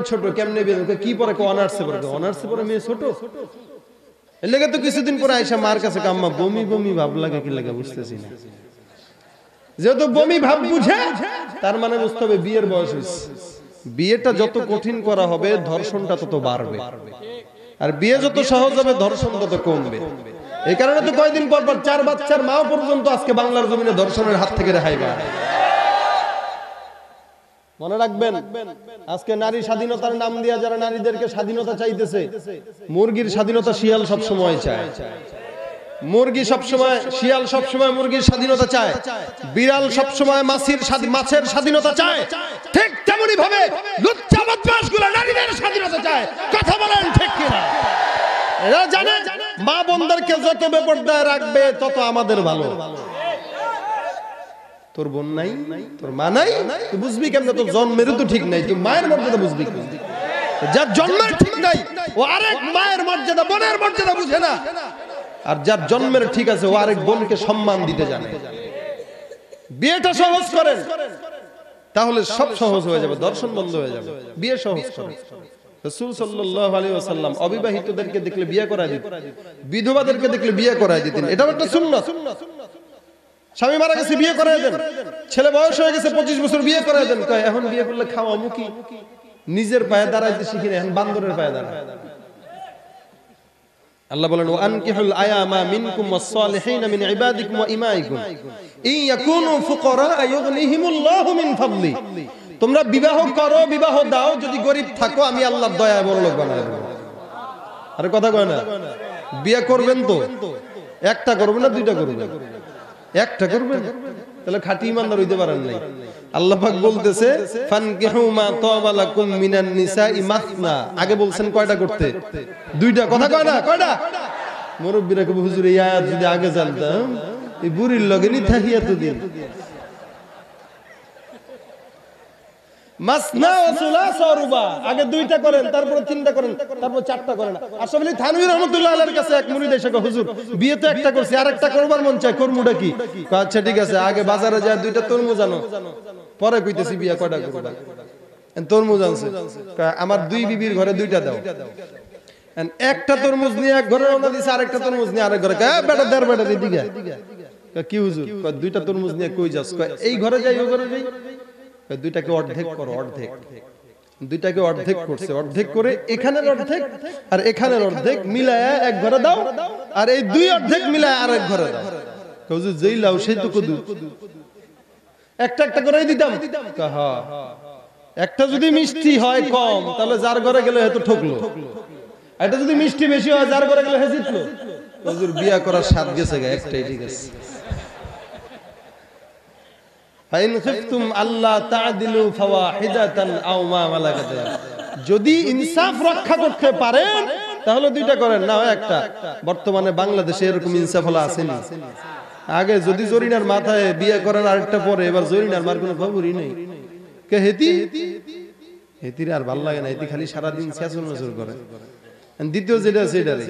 ছোট, কেমনে বিয়ে? কি পরে? অনার্সে পড়ে। অনার্সে পড়ে মেয়ে ছোট? এর লেগে তো কিছুদিন পরে আইসা মার কাছে আম্মা বমি বমি ভাব লাগে, কি লাগে বুঝতেছি না। যেহেতু বমি ভাব বুঝে, তার মানে বুঝতে হবে বিয়ের বয়স হয়েছে। বিয়েটা যত কঠিন করা হবে ধর্ষণটা তত বাড়বে, আর বিয়ে যত সহজ হবে ধর্ষণ তত কমবে। এই কারণে তো কয়েকদিন পর পর 4 বাচ্চার মাও পর্যন্ত আজকে বাংলার জমিনে ধর্ষণের হাত থেকে রেহাই পায়। মনে রাখবেন, আজকে নারী স্বাধীনতার নাম দিয়ে যারা নারীদেরকে স্বাধীনতা চাইতেছে, মুরগির স্বাধীনতা শিয়াল সব সময় চায়। মুরগি সব সময়, শিয়াল সব সময় মুরগির স্বাধীনতা চায়, বিড়াল সব সময় মাছের স্বাধীনতা চায়। ঠিক তেমনি ভাবে লুচ্চা বদমাশগুলো নারীদের স্বাধীনতা চায়। কথা বলেন ঠিক কিনা? এরা জানে মা বোনদেরকে যত বেপরদায় রাখবে তত আমাদের ভালো। তোর বোন নাই, তোর মা নাই, তুই বুঝবি কেমনে? তোর জন্মেরও তো ঠিক নাই, তুই মায়ের মর্যাদা বুঝবি কেমনে? যার জন্মের ঠিক নাই ও আরেক মায়ের মর্যাদা, বোনের মর্যাদা বুঝে না। আর যার জন্মের ঠিক আছে ও আরেক বোনকে সম্মান দিতে জানে। বিয়েটা সহজ করেন, তাহলে সব সহজ হয়ে যাবে, দর্শন বন্ধ হয়ে যাবে। বিয়ে সহজ করেন। রাসূল সাল্লাল্লাহু আলাইহি ওয়াসাল্লাম অবিবাহিতদেরকে দেখলে বিয়ে করায় দিতেন, বিধবাদেরকে দেখলে বিয়ে করায় দিতেন। এটাও একটা সুন্নাত। স্বামী মারা গেছে বিয়ে করায় দেন, ছেলে বয়স হয়ে গেছে 25 বছর বিয়ে করায় দেন। কয় এখন বিয়ে করলে খাওয়া মুখি, নিজের পায়ে দাঁড়াইতে শিখি না, এখন বান্দরের পায়ে দাঁড়ায়। আল্লাহ বলেন ওয়ানকিহুল আয়ামা মিনকুম ওয়াস-সালিহিনা মিন ইবাদিকুম ওয়া ইমাইকুম ইন ইয়াকুনু ফুকারা ইউগনিহিমুল্লাহু মিন ফাদলি। তোমরা বিবাহ করো, বিবাহ দাও, যদি গরিব থাকো আমি আল্লাহর দয়ায় বড়লোক বানায় দেব। আরে কথা কয় না? বিয়ে করবেন তো একটা করবেন না দুইটা করবেন? একটা করবেন, তাহলে খাঁটি ইমানদার হইতে পারেন নাই। আল্লাহ পাক বলতেছে ফানকিহু মা তাবা লাকুম মিনান নিসাই মাসনা। আগে বলছেন কয়টা করতে? দুইটা। কথা কয় না? কয়টা? মুরব্বিরা কবে হুজুর এই আয়াত যদি আগে জানতাম এই বুড়ির লগে নি থাকি এতদিন। মাসনা ওয়া সুলাসা ওয়া রুবা, আগে দুইটা করেন, তারপর তিনটা করেন, তারপর চারটা করেন। আশরাফ আলী থানভী রাহমাতুল্লাহ আলাইহির কাছে এক মুরিদ এসে কয় হুজুর বিয়ে তো একটা করছি, আরেকটা করবার মন চায়, করমুটা কি? আচ্ছা ঠিক আছে, আগে বাজারে যায় দুইটা তরমুজ আনো, পরে কইতেছি বিয়ে কয়টা করবা। তরমুজ আনছে, আমার দুই বিবির ঘরে দুইটা দাও। একটা তরমুজ নিয়ে এক ঘরে রওনা দিছে, আরেকটা তরমুজ নিয়ে আরেক ঘরে। কয় বেটা দেড় বেটা দিদিকে কি হুজুর? কয় দুইটা তরমুজ নিয়ে কই যাস? কয় এই ঘরে যাই ওই ঘরে যাই। দুইটাকে অর্ধেক করো, অর্ধেক। দুইটাকে অর্ধেক করছে, অর্ধেক করে এখানের অর্ধেক আর এখানের অর্ধেক মিলায়া এক ঘরে দাও, আর এই দুই অর্ধেক মিলায়া আরেক ঘরে দাও। হুজুর যেই লাও সেই তো কদু, একটা একটা করেই দিতাম। হ্যাঁ, একটা যদি মিষ্টি হয় কম তাহলে যার ঘরে গেলে হয়তো ঠকলো, এটা যদি মিষ্টি বেশি হয় যার ঘরে গেলে হেজিতলো। হুজুর বিয়া করার স্বাদ গেছে গা, একটাই ঠিক আছে। ফাইন খিফতুম আল্লা তা'দিলু ফাওয়াহিদাতান আও মা মালাকাত, যদি ইনসাফ রক্ষা করতে পারেন তাহলে দুইটা করেন, না হয় একটা। বর্তমানে বাংলাদেশে এরকম ইনসাফ হলো আসেনি। আগে যদি জরিনার মাথায় বিয়ে করেন আরেকটা পরে, এবার জরিনার মার কোনো খবরই নেই। কে হেতি হেতির আর ভাল লাগে না, হেতি খালি সারাদিন চেঁচর মেচর করে। দ্বিতীয় যেটা সেটারে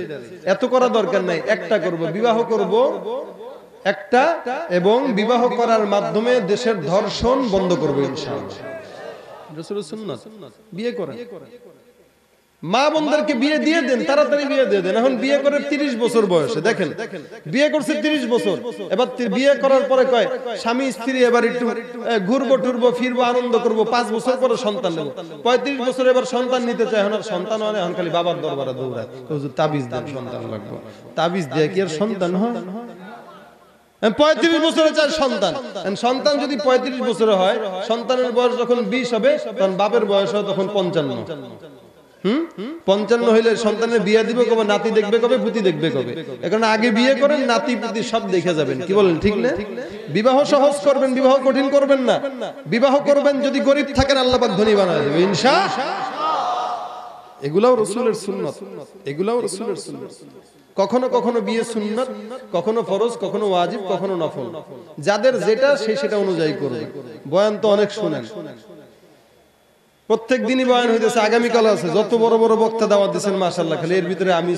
এত করা দরকার নাই, একটা করব, বিবাহ করব একটা, এবং বিবাহ করার মাধ্যমে দেশের ধর্ষণ বন্ধ করব ইনশাআল্লাহ। রাসূলের সুন্নাত। বিয়ে করেন, মা বোনদেরকে বিয়ে দিয়ে দেন, তাড়াতাড়ি বিয়ে দিয়ে দেন। এখন বিয়ে করে 30 বছর বয়সে, দেখেন বিয়ে করছে 30 বছর, এবার বিয়ে করার পরে কয় স্বামী স্ত্রী এবার একটু ঘুরবো টুরবো ফিরবো আনন্দ করবো, 5 বছর পরে সন্তান নেব। 35 বছর এবার সন্তান নিতে চায়, এখন আর সন্তান হয় না, এখন খালি বাবার দরবারে দৌড়ায়, হুজুর তাবিজ দেন সন্তান লাগবে। তাবিজ দিয়ে কি আর সন্তান হয়? 35 বছরে চায় সন্তান। সন্তান যদি 35 বছরে হয়, সন্তানের বয়স যখন 20 হবে তখন বাপের বয়স হয় তখন 55। 55 হইলে সন্তানের বিয়ে দিবে কবে, নাতি দেখবে কবে, পুতি দেখবে কবে? এখন আগে বিয়ে করেন, নাতি পুতি সব দেখে যাবেন। কি বলেন, ঠিক না? বিবাহ সহজ করবেন, বিবাহ কঠিন করবেন না। বিবাহ করবেন, যদি গরিব থাকেন আল্লাহ পাক ধনী বানায় দেবে ইনশাআল্লাহ। এগুলাও রাসূলের সুন্নাত, এগুলাও রাসূলের সুন্নাত। কখনো কখনো বিয়ে সুন্নাত, কখনো ফরজ, কখনো ওয়াজিব, কখনো নফল। যাদের যেটা সেটা অনুযায়ী করবে। বয়ান তো অনেক শুনেন, প্রত্যেক দিনই বয়ান হইতেছে, আগামীকাল আছে। যত বড় বড় বক্তা দাওয়াত দিচ্ছেন মাশাআল্লাহ, খালি এর ভিতরে আমি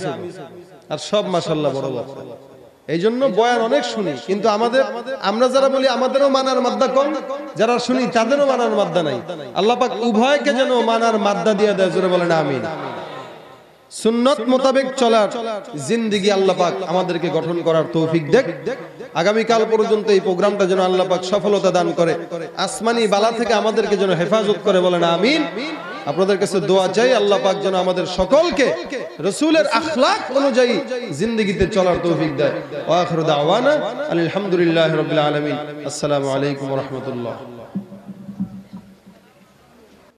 আর সব মাশাআল্লাহ বড় বক্তা। এই জন্য বয়ান অনেক শুনি, কিন্তু আমরা যারা বলি আমাদেরও মানার মাদ্দা কম, যারা শুনি তাদেরও মানার মাদ্দা নাই। আল্লাহ পাক উভয়কে যেন মানার মাদ্দা দিয়ে দেয়, জোরে বলেন আমিন। সুন্নত মোতাবেক চলার জিন্দেগি আল্লাহ পাক আমাদেরকে গঠন করার তৌফিক দেখ। আগামীকাল পর্যন্ত এই প্রোগ্রামটা যেন আল্লাহ পাক সফলতা দান করে, আসমানি বালা থেকে আমাদেরকে যেন হেফাজত করে, বলেন আমিন। আপনাদের কাছে দোয়া চাই, আল্লাহ পাক যেন আমাদের সকলকে রাসূলের আখলাক অনুযায়ী জিন্দেগিতে চলার তৌফিক দেয়। ওয়া আখিরু দাওয়ানা আলহামদুলিল্লাহি রাব্বিল আলামিন। আসসালামু আলাইকুম ওয়া রাহমাতুল্লাহ।